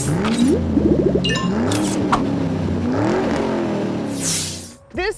This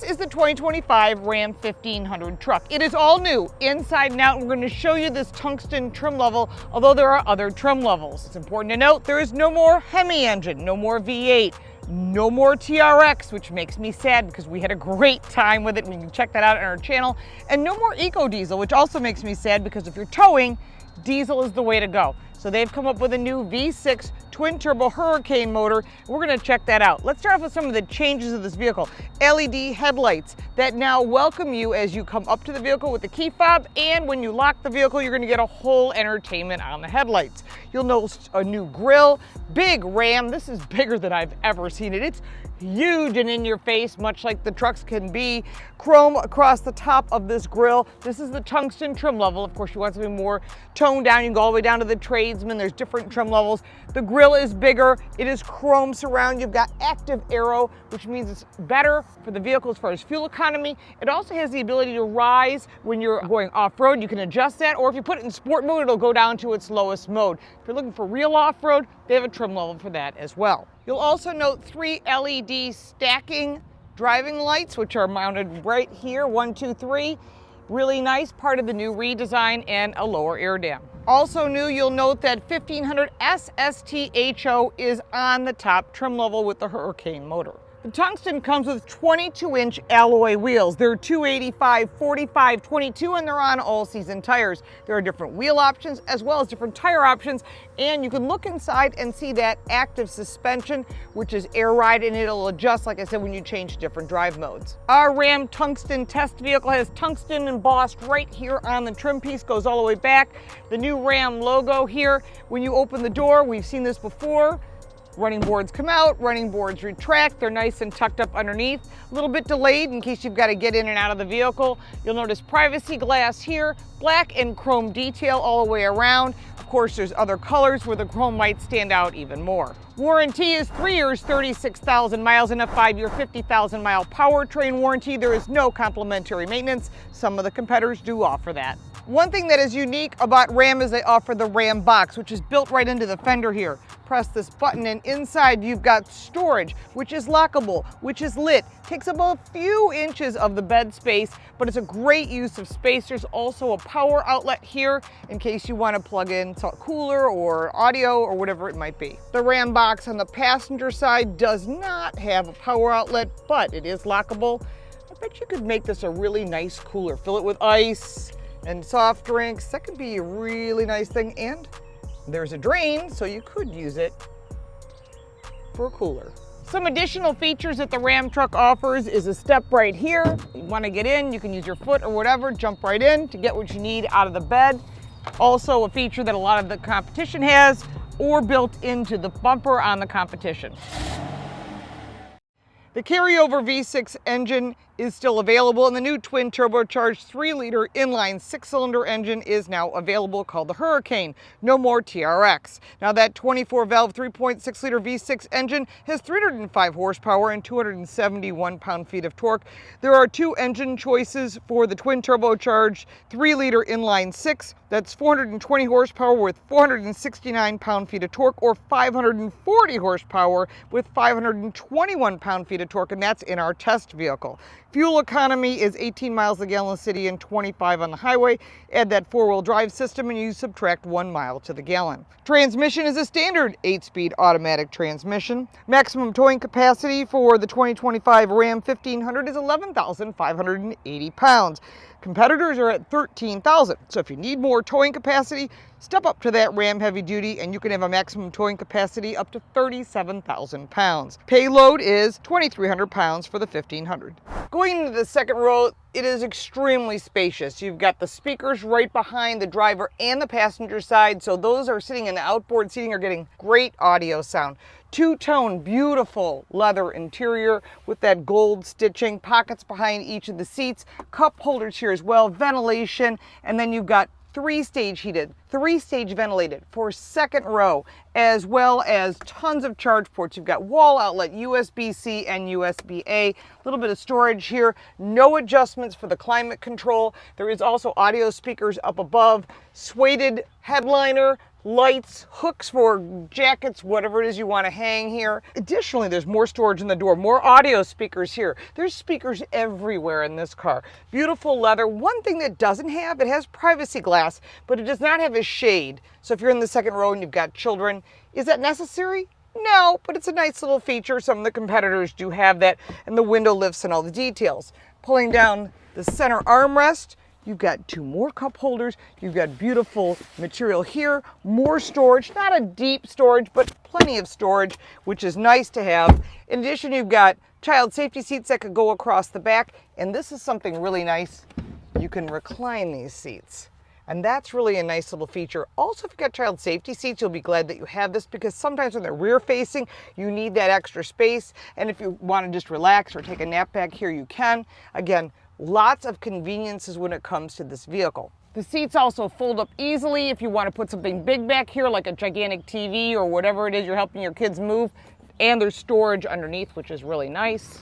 is the 2025 Ram 1500 truck. It is all new, inside and out, and we're going to show you this tungsten trim level, although there are other trim levels. It's important to note there is no more Hemi engine, no more V8, no more TRX, which makes me sad because we had a great time with it. We can check that out on our channel. And no more Eco Diesel, which also makes me sad because if you're towing, diesel is the way to go. So they've come up with a new V6 twin turbo Hurricane motor. We're going to check that out. Let's start off with some of the changes of this vehicle. LED headlights that now welcome you as you come up to the vehicle with the key fob, and when you lock the vehicle, you're going to get a whole entertainment on the headlights. You'll notice a new grille, big Ram. This is bigger than I've ever seen it. It's huge and in your face, much like the trucks can be. Chrome across the top of this grille. This is the tungsten trim level. Of course, you want something more toned down. You can go all the way down to the tradesman. There's different trim levels. The grille is bigger. It is chrome surround. You've got active aero, which means it's better for the vehicle as far as fuel economy. It also has the ability to rise when you're going off-road. You can adjust that, or if you put it in sport mode, it'll go down to its lowest mode. If you're looking for real off-road, they have a trim level for that as well. You'll also note 3 LED stacking driving lights, which are mounted right here, 1, 2, 3. Really nice, part of the new redesign, and a lower air dam. Also new, you'll note that 1500 SSTHO is on the top trim level with the Hurricane motor. The tungsten comes with 22-inch alloy wheels. They're 285, 45, 22, and they're on all-season tires. There are different wheel options as well as different tire options, and you can look inside and see that active suspension, which is air ride, and it'll adjust, like I said, when you change different drive modes. Our Ram tungsten test vehicle has tungsten embossed right here on the trim piece, goes all the way back. The new Ram logo here. When you open the door, we've seen this before. Running boards come out, running boards retract. They're nice and tucked up underneath. A little bit delayed in case you've got to get in and out of the vehicle. You'll notice privacy glass here, black and chrome detail all the way around. Of course, there's other colors where the chrome might stand out even more. Warranty is 3 years, 36,000 miles, and a 5-year, 50,000-mile powertrain warranty. There is no complimentary maintenance. Some of the competitors do offer that. One thing that is unique about Ram is they offer the Ram box, which is built right into the fender here. Press this button and inside you've got storage, which is lockable, which is lit. Takes up a few inches of the bed space, but it's a great use of space. There's also a power outlet here in case you want to plug in cooler or audio or whatever it might be. The Ram box on the passenger side does not have a power outlet, but it is lockable. I bet you could make this a really nice cooler. Fill it with ice and soft drinks. That could be a really nice thing. And there's a drain, so you could use it for a cooler. Some additional features that the Ram truck offers is a step right here. You want to get in, you can use your foot or whatever, jump right in to get what you need out of the bed. Also a feature that a lot of the competition has, or built into the bumper on the competition. The carryover V6 engine is still available, and the new twin turbocharged 3-liter inline 6-cylinder engine is now available, called the Hurricane. No more TRX. Now that 24-valve 3.6-liter V6 engine has 305 horsepower and 271 pound-feet of torque. There are 2 engine choices for the twin turbocharged 3-liter inline 6. That's 420 horsepower with 469 pound-feet of torque, or 540 horsepower with 521 pound-feet of torque, and that's in our test vehicle. Fuel economy is 18 miles a gallon in the city and 25 on the highway. Add that 4-wheel drive system and you subtract 1 mile to the gallon. Transmission is a standard 8-speed automatic transmission. Maximum towing capacity for the 2025 Ram 1500 is 11,580 pounds. Competitors are at 13,000. So if you need more towing capacity, step up to that Ram Heavy Duty and you can have a maximum towing capacity up to 37,000 pounds. Payload is 2,300 pounds for the 1500. Going into the second row, it is extremely spacious. You've got the speakers right behind the driver and the passenger side, so those are sitting in the outboard seating are getting great audio sound. Two-tone, beautiful leather interior with that gold stitching, pockets behind each of the seats, cup holders here as well, ventilation, and then you've got 3-stage heated, 3-stage ventilated for second row, as well as tons of charge ports. You've got wall outlet, USB-C and USB-A, a little bit of storage here, no adjustments for the climate control. There is also audio speakers up above, suede headliner, lights, hooks for jackets, whatever it is you want to hang here. Additionally, there's more storage in the door, more audio speakers here. There's speakers everywhere in this car. Beautiful leather. One thing that doesn't have, it has privacy glass, but it does not have a shade. So if you're in the second row and you've got children, is that necessary? No, but it's a nice little feature. Some of the competitors do have that, and the window lifts and all the details. Pulling down the center armrest, you've got two more cup holders. You've got beautiful material here, more storage, not a deep storage, but plenty of storage, which is nice to have. In addition, you've got child safety seats that could go across the back, and this is something really nice. You can recline these seats. And that's really a nice little feature. Also, if you've got child safety seats, you'll be glad that you have this, because sometimes when they're rear facing, you need that extra space. And if you want to just relax or take a nap back here, you can. Again, lots of conveniences when it comes to this vehicle. The seats also fold up easily if you want to put something big back here, like a gigantic TV or whatever it is you're helping your kids move. And there's storage underneath, which is really nice.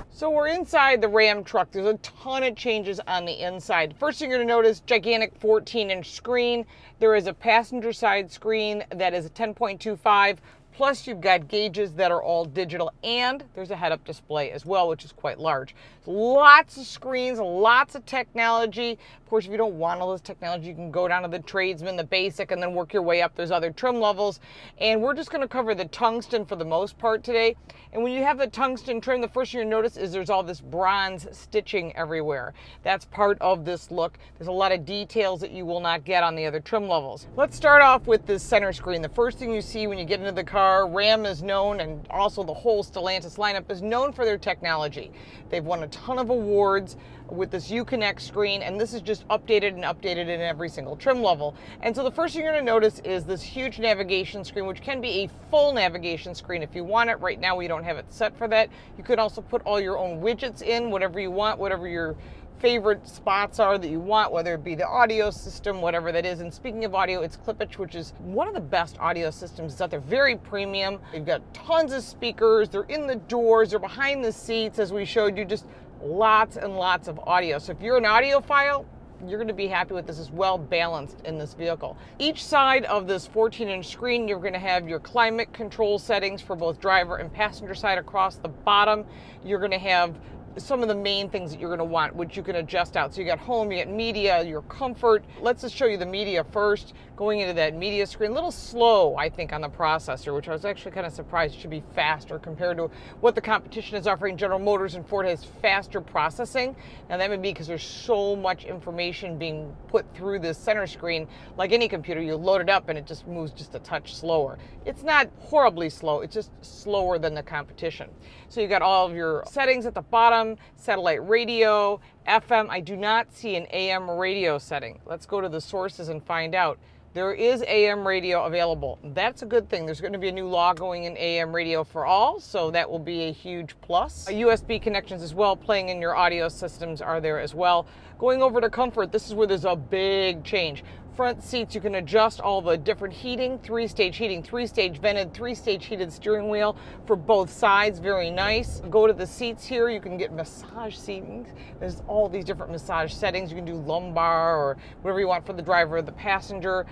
So we're inside the Ram truck. There's a ton of changes on the inside. First thing you're going to notice, gigantic 14-inch screen. There is a passenger side screen that is a 10.25. Plus you've got gauges that are all digital, and there's a head-up display as well, which is quite large. Lots of screens, lots of technology. Of course, if you don't want all this technology, you can go down to the Tradesman, the Basic, and then work your way up. There's other trim levels. And we're just going to cover the tungsten for the most part today. And when you have the tungsten trim, the first thing you notice is there's all this bronze stitching everywhere. That's part of this look. There's a lot of details that you will not get on the other trim levels. Let's start off with this center screen. The first thing you see when you get into the car, Ram is known, and also the whole Stellantis lineup is known for their technology. They've won a ton of awards with this Uconnect screen, and this is just updated in every single trim level. And so the first thing you're going to notice is this huge navigation screen, which can be a full navigation screen if you want it. Right now we don't have it set for that. You could also put all your own widgets in, whatever you want, whatever your favorite spots are that you want, whether it be the audio system, whatever that is. And speaking of audio, it's Clipitch, which is one of the best audio systems out there. Very premium. They've got tons of speakers. They're in the doors. They're behind the seats, as we showed you. Just lots and lots of audio. So if you're an audiophile, you're going to be happy with this. As well balanced in this vehicle. Each side of this 14-inch screen, you're going to have your climate control settings for both driver and passenger side. Across the bottom, you're going to have some of the main things that you're going to want, which you can adjust out. So you got home, you got media, your comfort. Let's just show you the media first. Going into that media screen, a little slow, I think, on the processor, which I was actually kind of surprised it should be faster compared to what the competition is offering. General Motors and Ford has faster processing. Now that may be because there's so much information being put through this center screen. Like any computer, you load it up and it just moves just a touch slower. It's not horribly slow, it's just slower than the competition. So you got all of your settings at the bottom, satellite radio, FM. I do not see an AM radio setting. Let's go to the sources and find out. There is AM radio available. That's a good thing. There's going to be a new law going in AM radio for all, so that will be a huge plus. USB connections as well, playing in your audio systems, are there as well. Going over to comfort, this is where there's a big change. Front seats, you can adjust all the different heating, 3-stage heating, 3-stage vented, 3-stage heated steering wheel for both sides. Very nice. Go to the seats here, you can get massage seating. There's all these different massage settings. You can do lumbar or whatever you want for the driver or the passenger.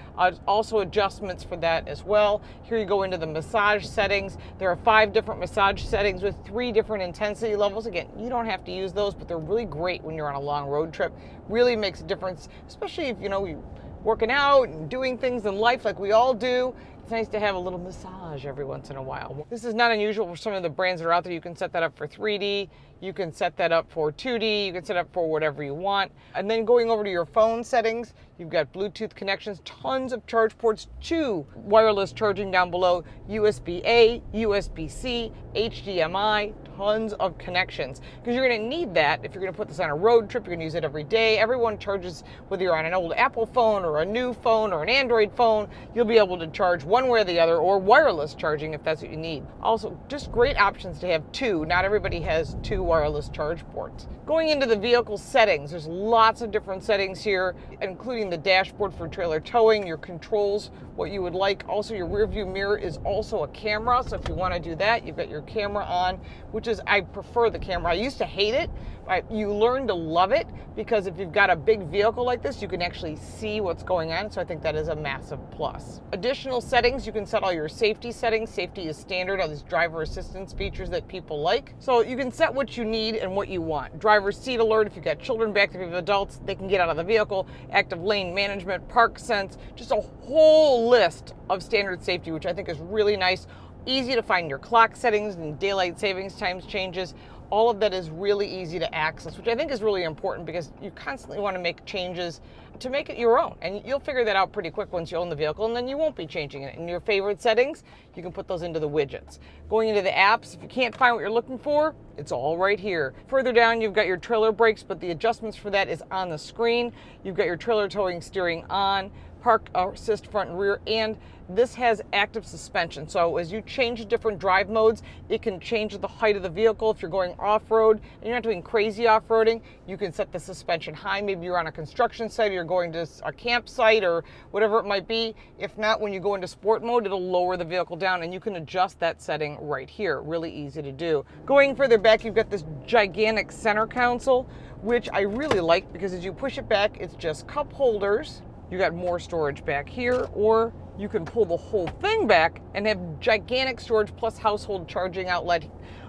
Also adjustments for that as well. Here you go into the massage settings. There are 5 different massage settings with 3 different intensity levels. Again, you don't have to use those, but they're really great when you're on a long road trip. Really makes a difference, especially if you working out and doing things in life like we all do. It's nice to have a little massage every once in a while. This is not unusual for some of the brands that are out there. You can set that up for 3D, you can set that up for 2D, you can set up for whatever you want. And then going over to your phone settings, you've got Bluetooth connections, tons of charge ports, 2 wireless charging down below, USB-A, USB-C, HDMI, tons of connections. Because you're going to need that if you're going to put this on a road trip. You're going to use it every day. Everyone charges, whether you're on an old Apple phone or a new phone or an Android phone, you'll be able to charge one way or the other, or wireless charging if that's what you need. Also, just great options to have two. Not everybody has two wireless charge ports. Going into the vehicle settings, there's lots of different settings here, including the dashboard for trailer towing, your controls, what you would like. Also, your rear view mirror is also a camera, so if you want to do that, you've got your camera on, which is, I prefer the camera. I used to hate it, but you learn to love it, because if you've got a big vehicle like this, you can actually see what's going on, so I think that is a massive plus. Additional settings, you can set all your safety settings. Safety is standard, all these driver assistance features that people like. So you can set what you need and what you want. Driver's seat alert, if you've got children back, if you have adults, they can get out of the vehicle. Active lane management, park sense, just a whole list of standard safety, which I think is really nice. Easy to find your clock settings and daylight savings times changes. All of that is really easy to access, which I think is really important, because you constantly want to make changes to make it your own. And you'll figure that out pretty quick once you own the vehicle, and then you won't be changing it. In your favorite settings, you can put those into the widgets. Going into the apps, if you can't find what you're looking for, it's all right here. Further down, you've got your trailer brakes, but the adjustments for that is on the screen. You've got your trailer towing steering on, park assist front and rear, and this has active suspension. So as you change different drive modes, it can change the height of the vehicle. If you're going off-road and you're not doing crazy off-roading, you can set the suspension high. Maybe you're on a construction site, or you're going to a campsite, or whatever it might be. If not, when you go into sport mode, it'll lower the vehicle down, and you can adjust that setting right here. Really easy to do. Going further back, you've got this gigantic center console, which I really like, because as you push it back, it's just cup holders. You got more storage back here, or you can pull the whole thing back and have gigantic storage plus household charging outlet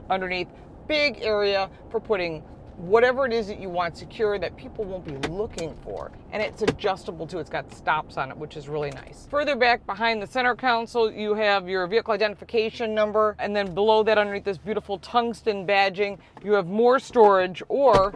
underneath. Big area for putting whatever it is that you want secure that people won't be looking for. And it's adjustable too. It's got stops on it, which is really nice. Further back behind the center console, you have your vehicle identification number. And then below that, underneath this beautiful tungsten badging, you have more storage, or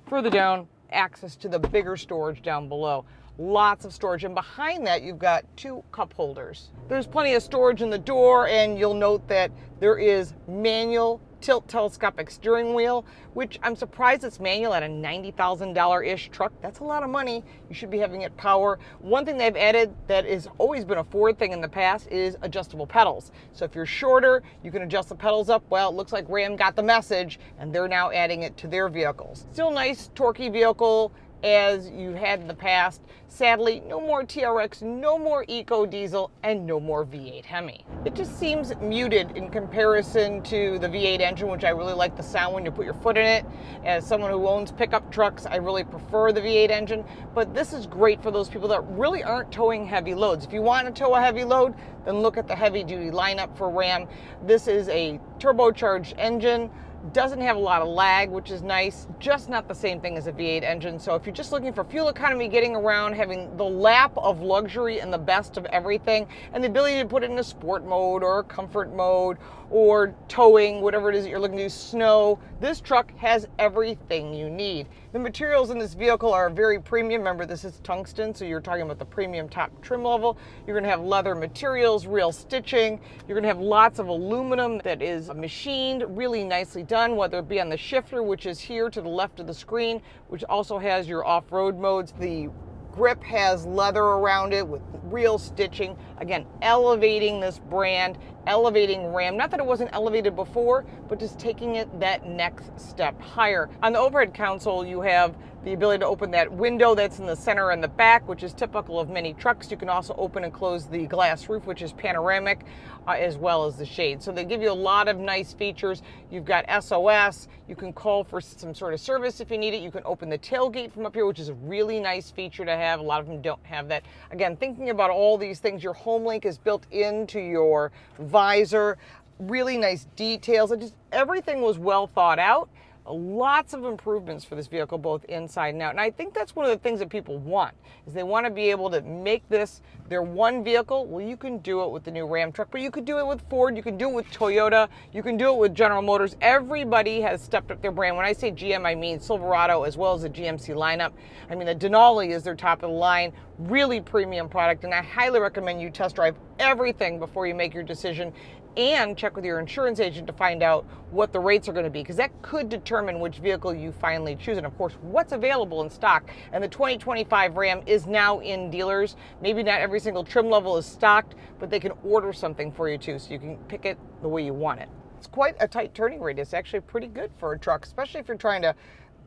further down, access to the bigger storage down below. Lots of storage, and behind that you've got two cup holders. There's plenty of storage in the door, and you'll note that there is manual tilt telescopic steering wheel, which I'm surprised it's manual at a $90,000-ish truck. That's a lot of money. You should be having it power. One thing they've added that has always been a Ford thing in the past is adjustable pedals. So if you're shorter, you can adjust the pedals up. Well, it looks like Ram got the message, and they're now adding it to their vehicles. Still nice, torquey vehicle as you had in the past. Sadly, no more TRX, no more Eco Diesel, and no more V8 Hemi. It just seems muted in comparison to the V8 engine, which I really like the sound when you put your foot in it. As someone who owns pickup trucks, I really prefer the V8 engine, but this is great for those people that really aren't towing heavy loads. If you want to tow a heavy load, then look at the heavy duty lineup for Ram. This is a turbocharged engine. Doesn't have a lot of lag, which is nice, just not the same thing as a V8 engine. So if you're just looking for fuel economy, getting around, having the lap of luxury and the best of everything, and the ability to put it in a sport mode or a comfort mode or towing, whatever it is that you're looking to do, snow, this truck has everything you need. The materials in this vehicle are very premium. Remember, this is tungsten, so you're talking about the premium top trim level. You're going to have leather materials, real stitching. You're going to have lots of aluminum that is machined, really nicely done, whether it be on the shifter, which is here to the left of the screen, which also has your off-road modes. The grip has leather around it with real stitching. Again, elevating this brand, elevating Ram. Not that it wasn't elevated before, but just taking it that next step higher. On the overhead console, you have the ability to open that window that's in the center and the back, which is typical of many trucks. You can also open and close the glass roof, which is panoramic, as well as the shade. So they give you a lot of nice features. You've got SOS. You can call for some sort of service if you need it. You can open the tailgate from up here, which is a really nice feature to have. A lot of them don't have that. Again, thinking about all these things, your home link is built into your visor. Really nice details. Everything was well thought out. Lots of improvements for this vehicle, both inside and out. And I think that's one of the things that people want, is they want to be able to make this their one vehicle. Well, you can do it with the new Ram truck, but you could do it with Ford, you can do it with Toyota, you can do it with General Motors. Everybody has stepped up their brand. When I say GM, I mean Silverado as well as the GMC lineup. I mean, the Denali is their top of the line. Really premium product, and I highly recommend you test drive everything before you make your decision, and check with your insurance agent to find out what the rates are going to be, because that could determine which vehicle you finally choose, and of course what's available in stock. And the 2025 Ram is now in dealers. Maybe not every single trim level is stocked, but they can order something for you too, so you can pick it the way you want it. It's quite a tight turning radius, actually pretty good for a truck, especially if you're trying to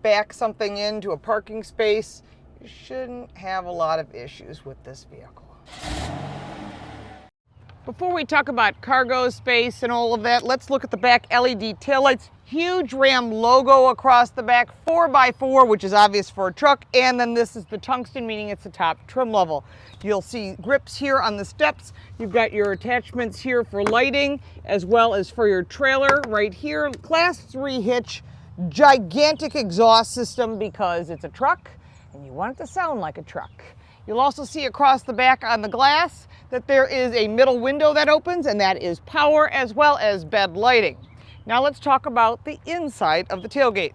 back something into a parking space. You shouldn't have a lot of issues with this vehicle. Before we talk about cargo space and all of that, let's look at the back LED taillights. Huge Ram logo across the back, 4x4, which is obvious for a truck, and then this is the tungsten, meaning it's the top trim level. You'll see grips here on the steps. You've got your attachments here for lighting, as well as for your trailer right here. Class 3 hitch, gigantic exhaust system because it's a truck, and you want it to sound like a truck. You'll also see across the back on the glass that there is a middle window that opens, and that is power as well as bed lighting. Now let's talk about the inside of the tailgate.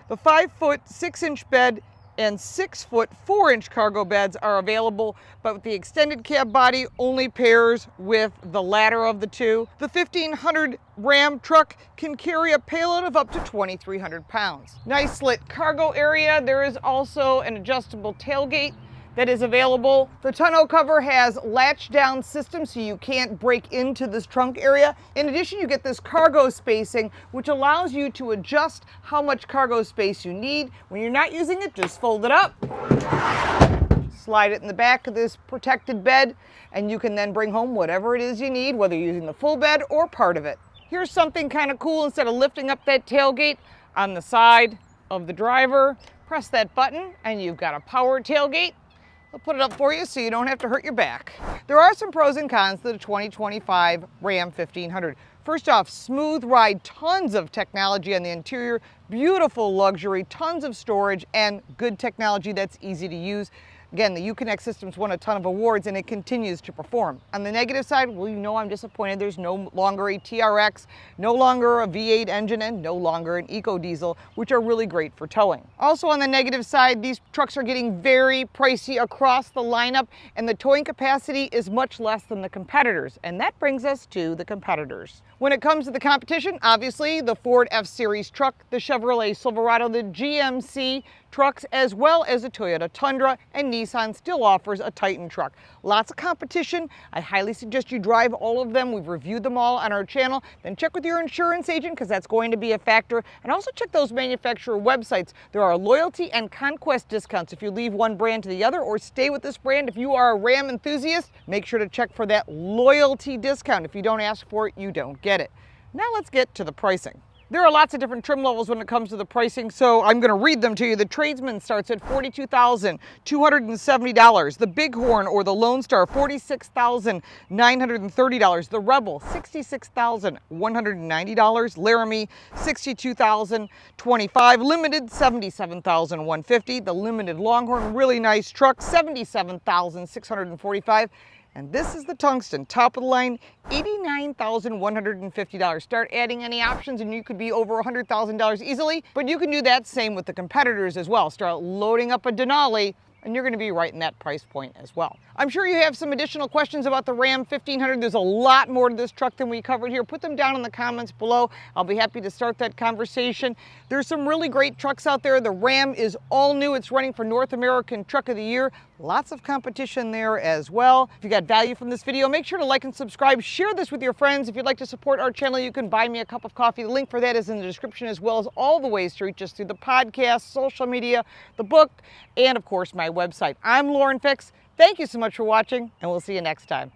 The 5-foot 6-inch bed and 6-foot 4-inch cargo beds are available, but the extended cab body only pairs with the latter of the two. The 1500 Ram truck can carry a payload of up to 2,300 pounds. Nice lit cargo area. There is also an adjustable tailgate that is available. The tonneau cover has latch down system, so you can't break into this trunk area. In addition, you get this cargo spacing, which allows you to adjust how much cargo space you need. When you're not using it, just fold it up, slide it in the back of this protected bed, and you can then bring home whatever it is you need, whether you're using the full bed or part of it. Here's something kind of cool. Instead of lifting up that tailgate on the side of the driver, press that button and you've got a power tailgate. I'll put it up for you so you don't have to hurt your back. There are some pros and cons to the 2025 Ram 1500. First off, smooth ride, tons of technology on the interior, beautiful luxury, tons of storage, and good technology that's easy to use. Again, the Uconnect system's won a ton of awards and it continues to perform. On the negative side, well, you know I'm disappointed. There's no longer a TRX, no longer a V8 engine, and no longer an eco diesel, which are really great for towing. Also on the negative side, these trucks are getting very pricey across the lineup, and the towing capacity is much less than the competitors. And that brings us to the competitors. When it comes to the competition, obviously the Ford F-Series truck, the Chevrolet Silverado, the GMC trucks, as well as the Toyota Tundra, and Nissan still offers a Titan truck. Lots of competition. I highly suggest you drive all of them. We've reviewed them all on our channel. Then check with your insurance agent, because that's going to be a factor. And also check those manufacturer websites. There are loyalty and conquest discounts if you leave one brand to the other or stay with this brand. If you are a Ram enthusiast, make sure to check for that loyalty discount. If you don't ask for it, you don't get it. Now let's get to the pricing. There are lots of different trim levels when it comes to the pricing, so I'm going to read them to you. The Tradesman starts at $42,270. The Bighorn or the Lone Star, $46,930. The Rebel, $66,190. Laramie, $62,025. Limited, $77,150. The Limited Longhorn, really nice truck, $77,645. And this is the Tungsten, top of the line, $89,150. Start adding any options and you could be over $100,000 easily, but you can do that same with the competitors as well. Start loading up a Denali and you're going to be right in that price point as well. I'm sure you have some additional questions about the Ram 1500. There's a lot more to this truck than we covered here. Put them down in the comments below. I'll be happy to start that conversation. There's some really great trucks out there. The Ram is all new. It's running for North American Truck of the Year. Lots of competition there as well. If you got value from this video, make sure to like and subscribe. Share this with your friends. If you'd like to support our channel, you can buy me a cup of coffee. The link for that is in the description, as well as all the ways to reach us through the podcast, social media, the book, and of course my website. I'm Lauren Fix. Thank you so much for watching, and we'll see you next time.